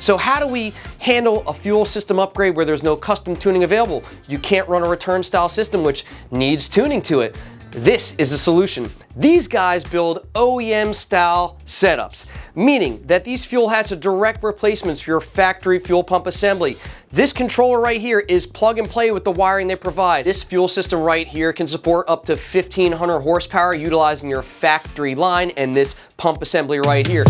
So how do we handle a fuel system upgrade where there's no custom tuning available? You can't run a return style system which needs tuning to it. This is the solution. These guys build OEM style setups, meaning that these fuel hats are direct replacements for your factory fuel pump assembly. This controller right here is plug and play with the wiring they provide. This fuel system right here can support up to 1500 horsepower utilizing your factory line and this pump assembly right here.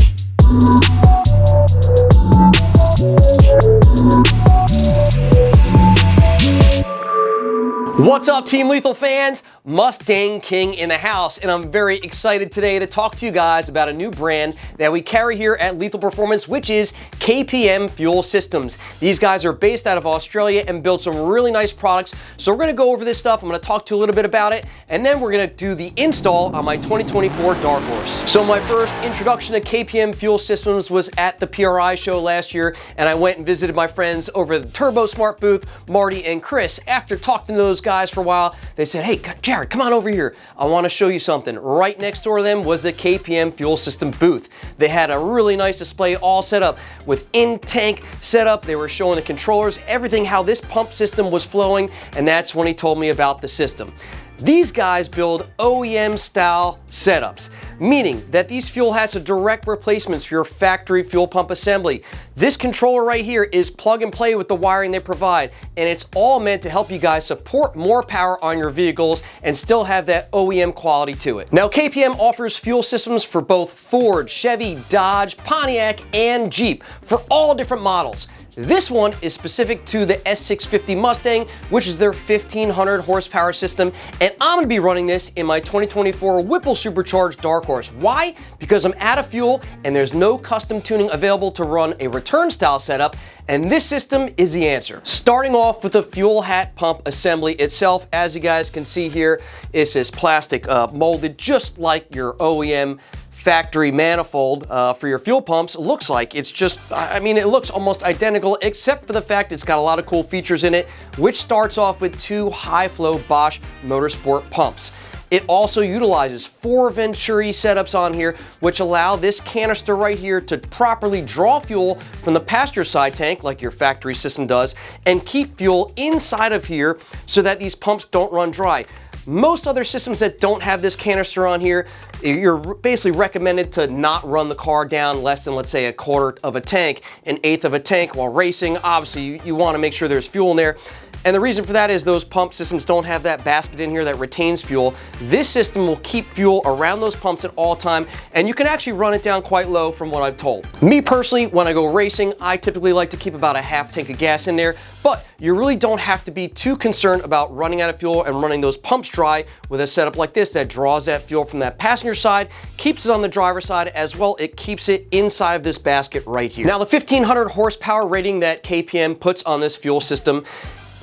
What's up, Team Lethal fans? Mustang King in the house, and I'm very excited today to talk to you guys about a new brand that we carry here at Lethal Performance, which is KPM Fuel Systems. These guys are based out of Australia and build some really nice products. So we're gonna go over this stuff. I'm gonna talk to you a little bit about it, and then we're gonna do the install on my 2024 Dark Horse. So my first introduction to KPM Fuel Systems was at the PRI show last year, and I went and visited my friends over at the Turbo Smart booth, Marty and Chris. After talking to those guys for a while, they said, "Hey, Jared, come on over here. I want to show you something." Right next door to them was the KPM Fuel System booth. They had a really nice display all set up with in-tank setup. They were showing the controllers, everything, how this pump system was flowing, and that's when he told me about the system. These guys build OEM style setups, meaning that these fuel hats are direct replacements for your factory fuel pump assembly. This controller right here is plug and play with the wiring they provide, and it's all meant to help you guys support more power on your vehicles and still have that OEM quality to it. Now, KPM offers fuel systems for both Ford, Chevy, Dodge, Pontiac, and Jeep for all different models. This one is specific to the S650 Mustang, which is their 1500 horsepower system, and I'm gonna be running this in my 2024 Whipple Supercharged Dark Horse. Why? Because I'm out of fuel and there's no custom tuning available to run a return style setup, and this system is the answer. Starting off with the fuel hat pump assembly itself, as you guys can see here, it's this plastic molded just like your OEM factory manifold for your fuel pumps looks like. It's just, I mean, it looks almost identical except for the fact it's got a lot of cool features in it, which starts off with two high-flow Bosch Motorsport pumps. It also utilizes 4 Venturi setups on here, which allow this canister right here to properly draw fuel from the passenger side tank, like your factory system does, and keep fuel inside of here so that these pumps don't run dry. Most other systems that don't have this canister on here, you're basically recommended to not run the car down less than, let's say, 1/4 of a tank, 1/8 of a tank while racing. Obviously, you want to make sure there's fuel in there. And the reason for that is those pump systems don't have that basket in here that retains fuel. This system will keep fuel around those pumps at all time, and you can actually run it down quite low from what I've told. Me personally, when I go racing, I typically like to keep about a half tank of gas in there, but you really don't have to be too concerned about running out of fuel and running those pumps dry with a setup like this that draws that fuel from that passenger side, keeps it on the driver's side as well. It keeps it inside of this basket right here. Now, the 1500 horsepower rating that KPM puts on this fuel system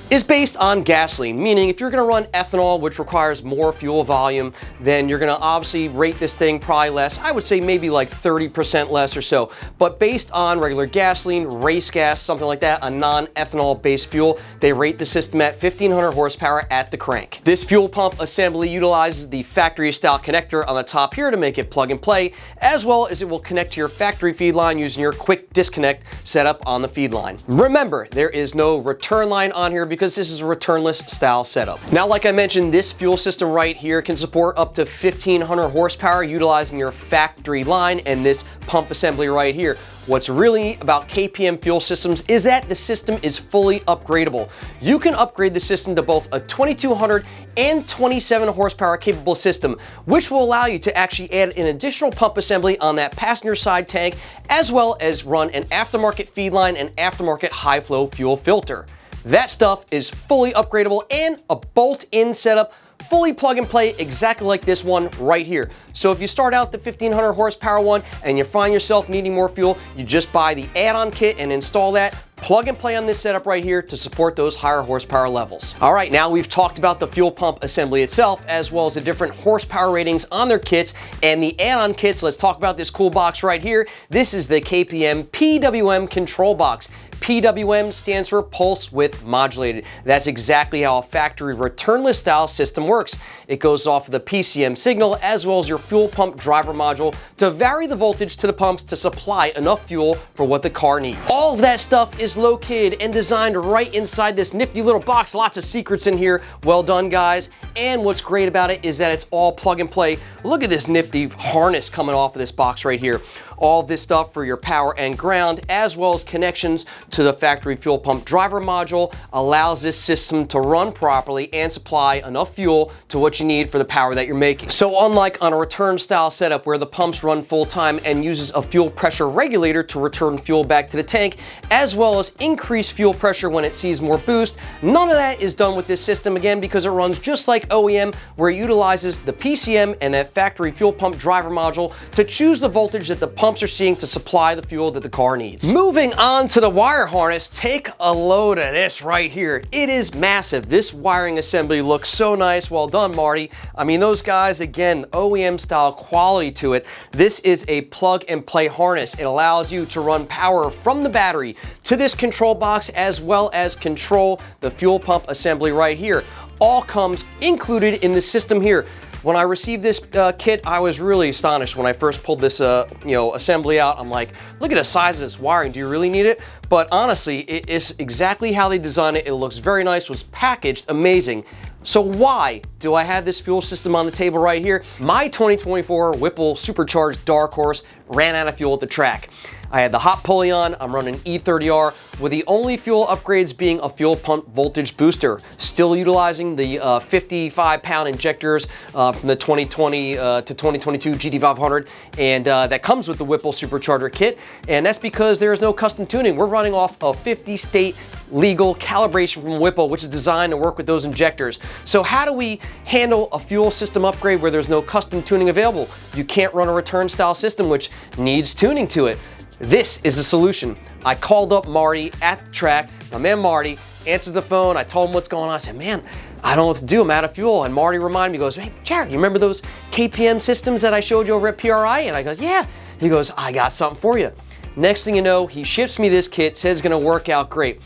is based on gasoline, meaning if you're going to run ethanol, which requires more fuel volume, then you're going to obviously rate this thing probably less. I would say maybe like 30% less or so. But based on regular gasoline, race gas, something like that, a non-ethanol based fuel, they rate the system at 1500 horsepower at the crank. This fuel pump assembly utilizes the factory style connector on the top here to make it plug and play, as well as it will connect to your factory feed line using your quick disconnect setup on the feed line. Remember, there is no return line on here because this is a returnless style setup. Now, like I mentioned, this fuel system right here can support up to 1500 horsepower utilizing your factory line and this pump assembly right here. What's really about KPM Fuel Systems is that the system is fully upgradable. You can upgrade the system to both a 2200 and 27 horsepower capable system, which will allow you to actually add an additional pump assembly on that passenger side tank, as well as run an aftermarket feed line and aftermarket high flow fuel filter. That stuff is fully upgradable and a bolt-in setup, fully plug and play, exactly like this one right here. So if you start out the 1500 horsepower one and you find yourself needing more fuel, you just buy the add-on kit and install that, plug and play on this setup right here to support those higher horsepower levels. All right, now we've talked about the fuel pump assembly itself, as well as the different horsepower ratings on their kits and the add-on kits. Let's talk about this cool box right here. This is the KPM PWM control box. PWM stands for pulse width modulated. That's exactly how a factory returnless style system works. It goes off of the PCM signal as well as your fuel pump driver module to vary the voltage to the pumps to supply enough fuel for what the car needs. All of that stuff is located and designed right inside this nifty little box. Lots of secrets in here. Well done, guys. And what's great about it is that it's all plug and play. Look at this nifty harness coming off of this box right here. All of this stuff for your power and ground, as well as connections to the factory fuel pump driver module, allows this system to run properly and supply enough fuel to what you need for the power that you're making. So unlike on a return style setup where the pumps run full time and uses a fuel pressure regulator to return fuel back to the tank, as well as increase fuel pressure when it sees more boost, none of that is done with this system, again, because it runs just like OEM, where it utilizes the PCM and that factory fuel pump driver module to choose the voltage that the pumps are seeing to supply the fuel that the car needs. Moving on to the wire harness, take a load of this right here. It is massive. This wiring assembly looks so nice. Well done, Marty. I mean, those guys, again, OEM style quality to it. This is a plug and play harness. It allows you to run power from the battery to this control box as well as control the fuel pump assembly right here. All comes included in the system here. When I received this kit, I was really astonished when I first pulled this assembly out. I'm like, look at the size of this wiring. Do you really need it? But honestly, it is exactly how they designed it. It looks very nice, was packaged amazing. So why do I have this fuel system on the table right here? My 2024 Whipple Supercharged Dark Horse ran out of fuel at the track. I had the hot pulley on, I'm running E30R, with the only fuel upgrades being a fuel pump voltage booster. Still utilizing the 55-pound injectors from the 2020 to 2022 GT500, and that comes with the Whipple Supercharger kit, and that's because there is no custom tuning. We're running off a 50-state legal calibration from Whipple, which is designed to work with those injectors. So how do we handle a fuel system upgrade where there's no custom tuning available? You can't run a return style system which needs tuning to it. This is the solution. I called up Marty at the track. My man Marty answered the phone. I told him what's going on. I said, man, I don't know what to do. I'm out of fuel. And Marty reminded me, he goes, hey, Jared, you remember those KPM systems that I showed you over at PRI? And I go, yeah. He goes, I got something for you. Next thing you know, he ships me this kit, says it's gonna work out great.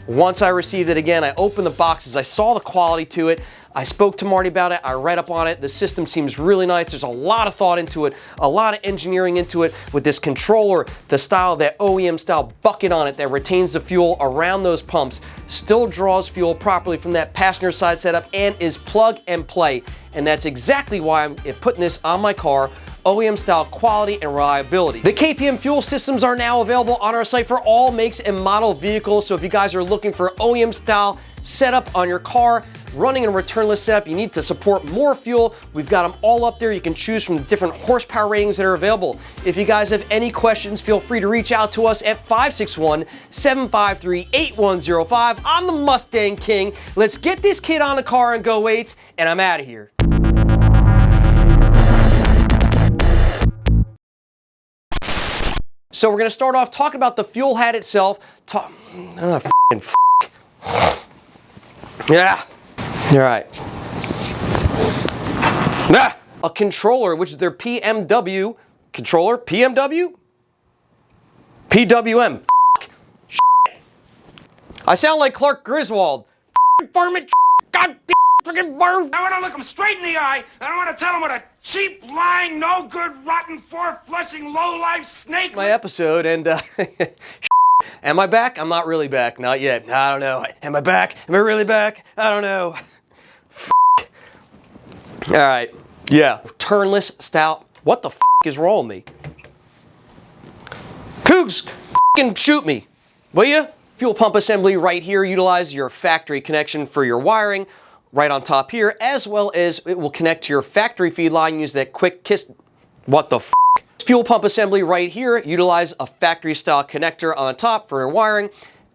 Once I received it again, I opened the boxes, I saw the quality to it, I spoke to Marty about it, I read up on it, the system seems really nice, there's a lot of thought into it, a lot of engineering into it with this controller, the style of that OEM style bucket on it that retains the fuel around those pumps, still draws fuel properly from that passenger side setup and is plug and play. And that's exactly why I'm putting this on my car. OEM style quality and reliability. The KPM fuel systems are now available on our site for all makes and model vehicles. So if you guys are looking for OEM style setup on your car, running a returnless setup, you need to support more fuel. We've got them all up there. You can choose from different horsepower ratings that are available. If you guys have any questions, feel free to reach out to us at 561-753-8105. I'm the Mustang King. Let's get this kid on the car and go weights, and I'm out of here. So we're going to start off talking about the fuel hat itself. Yeah. All right. A controller, which is their PMW controller. PMW? PWM. I sound like Clark Griswold. Varmint. God freaking burn. I want to look him straight in the eye, and I want to tell him what a cheap, lying, no good, rotten, four-flushing, low-life snake. My episode, and am I back? I'm not really back. Not yet. I don't know. Am I back? Am I really back? I don't know. All right. Yeah. Turnless style. What the is wrong with me? Cougs, shoot me. Will you? Fuel pump assembly right here. Utilize your factory connection for your wiring. Right on top here, as well as it will connect to your factory feed line. Use that quick kiss. What the Fuel pump assembly right here. Utilize a factory style connector on top for your wiring,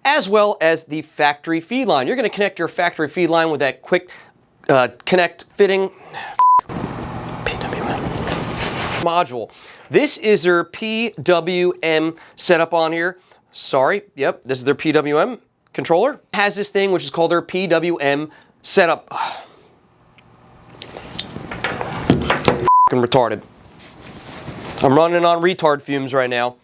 as well as the factory feed line. You're going to connect your factory feed line with that quick connect fitting PWM module. This is their PWM setup on here. Sorry, yep, this is their PWM controller. It has this thing which is called their PWM setup. F***ing retarded. I'm running on retard fumes right now.